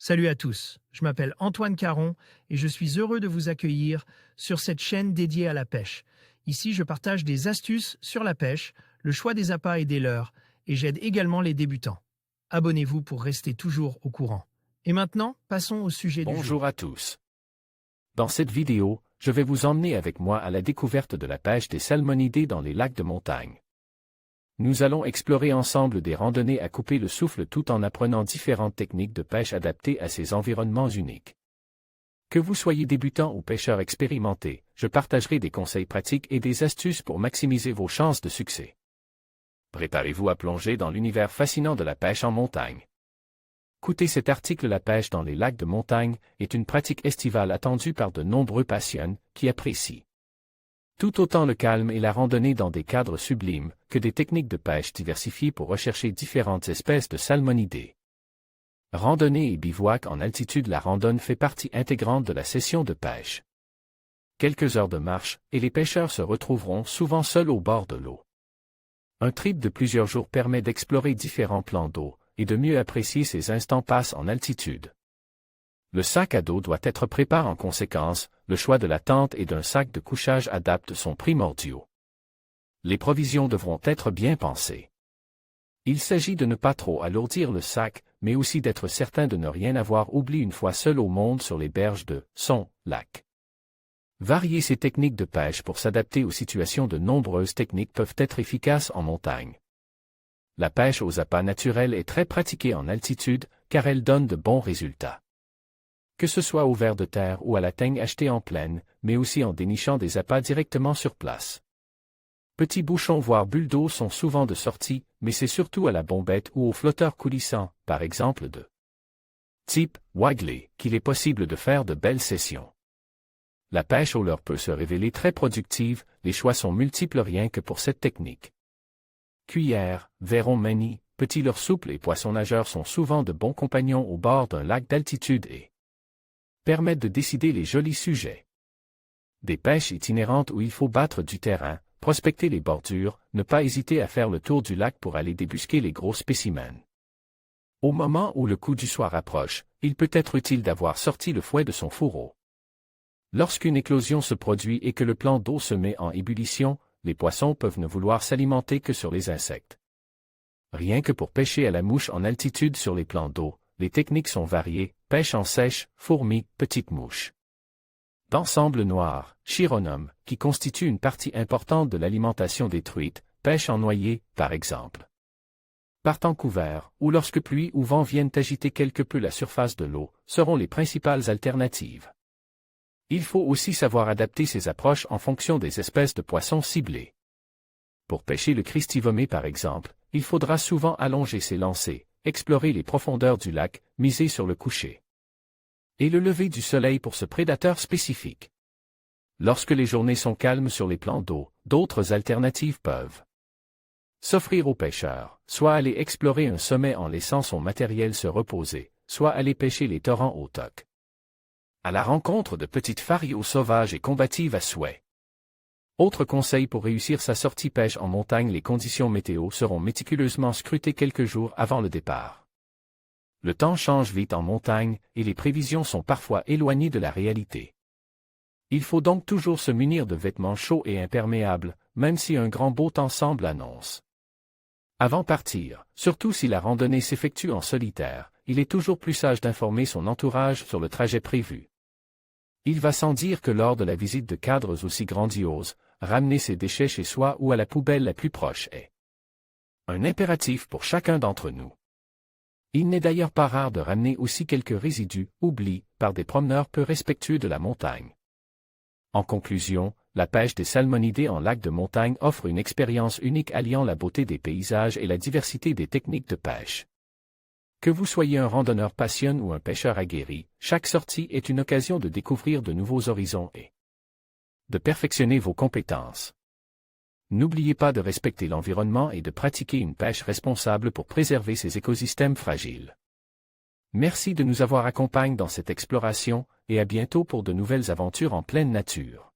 Salut à tous, je m'appelle Antoine Caron et je suis heureux de vous accueillir sur cette chaîne dédiée à la pêche. Ici, je partage des astuces sur la pêche, le choix des appâts et des leurres, et j'aide également les débutants. Abonnez-vous pour rester toujours au courant. Et maintenant, passons au sujet du jour. Bonjour à tous. Dans cette vidéo, je vais vous emmener avec moi à la découverte de la pêche des salmonidés dans les lacs de montagne. Nous allons explorer ensemble des randonnées à couper le souffle tout en apprenant différentes techniques de pêche adaptées à ces environnements uniques. Que vous soyez débutant ou pêcheur expérimenté, je partagerai des conseils pratiques et des astuces pour maximiser vos chances de succès. Préparez-vous à plonger dans l'univers fascinant de la pêche en montagne. Écoutez cet article. La pêche dans les lacs de montagne est une pratique estivale attendue par de nombreux passionnés qui apprécient tout autant le calme et la randonnée dans des cadres sublimes que des techniques de pêche diversifiées pour rechercher différentes espèces de salmonidés. Randonnée et bivouac en altitude. La randonnée fait partie intégrante de la session de pêche. Quelques heures de marche, et les pêcheurs se retrouveront souvent seuls au bord de l'eau. Un trip de plusieurs jours permet d'explorer différents plans d'eau et de mieux apprécier ces instants passés en altitude. Le sac à dos doit être préparé en conséquence. Le choix de la tente et d'un sac de couchage adapté sont primordiaux. Les provisions devront être bien pensées. Il s'agit de ne pas trop alourdir le sac, mais aussi d'être certain de ne rien avoir oublié une fois seul au monde sur les berges de son lac. Varier ces techniques de pêche pour s'adapter aux situations. De nombreuses techniques peuvent être efficaces en montagne. La pêche aux appâts naturels est très pratiquée en altitude, car elle donne de bons résultats. Que ce soit au ver de terre ou à la teigne achetée en plaine, mais aussi en dénichant des appâts directement sur place. Petits bouchons voire bulles d'eau sont souvent de sortie, mais c'est surtout à la bombette ou aux flotteurs coulissants, par exemple de type Wagley, qu'il est possible de faire de belles sessions. La pêche au leurre peut se révéler très productive, les choix sont multiples rien que pour cette technique. Cuillère, verron manie, petits leurres souples et poissons nageurs sont souvent de bons compagnons au bord d'un lac d'altitude et permettent de décider les jolis sujets. Des pêches itinérantes où il faut battre du terrain, prospecter les bordures, ne pas hésiter à faire le tour du lac pour aller débusquer les gros spécimens. Au moment où le coup du soir approche, il peut être utile d'avoir sorti le fouet de son fourreau. Lorsqu'une éclosion se produit et que le plan d'eau se met en ébullition, les poissons peuvent ne vouloir s'alimenter que sur les insectes. Rien que pour pêcher à la mouche en altitude sur les plans d'eau, les techniques sont variées, pêche en sèche, fourmis, petites mouches. D'ensemble noir, chironome, qui constitue une partie importante de l'alimentation des truites, pêche en noyer, par exemple. Partant couvert, ou lorsque pluie ou vent viennent agiter quelque peu la surface de l'eau, seront les principales alternatives. Il faut aussi savoir adapter ses approches en fonction des espèces de poissons ciblés. Pour pêcher le cristivomé par exemple, il faudra souvent allonger ses lancers, explorer les profondeurs du lac, miser sur le coucher et le lever du soleil pour ce prédateur spécifique. Lorsque les journées sont calmes sur les plans d'eau, d'autres alternatives peuvent s'offrir aux pêcheurs, soit aller explorer un sommet en laissant son matériel se reposer, soit aller pêcher les torrents au toc. À la rencontre de petites farios sauvages et combatives à souhait. Autre conseil pour réussir sa sortie pêche en montagne. Les conditions météo seront méticuleusement scrutées quelques jours avant le départ. Le temps change vite en montagne et les prévisions sont parfois éloignées de la réalité. Il faut donc toujours se munir de vêtements chauds et imperméables, même si un grand beau temps semble annonce. Avant partir, surtout si la randonnée s'effectue en solitaire, il est toujours plus sage d'informer son entourage sur le trajet prévu. Il va sans dire que lors de la visite de cadres aussi grandioses, ramener ses déchets chez soi ou à la poubelle la plus proche est un impératif pour chacun d'entre nous. Il n'est d'ailleurs pas rare de ramener aussi quelques résidus, oubliés, par des promeneurs peu respectueux de la montagne. En conclusion, la pêche des salmonidés en lac de montagne offre une expérience unique alliant la beauté des paysages et la diversité des techniques de pêche. Que vous soyez un randonneur passionné ou un pêcheur aguerri, chaque sortie est une occasion de découvrir de nouveaux horizons et de perfectionner vos compétences. N'oubliez pas de respecter l'environnement et de pratiquer une pêche responsable pour préserver ces écosystèmes fragiles. Merci de nous avoir accompagnés dans cette exploration, et à bientôt pour de nouvelles aventures en pleine nature.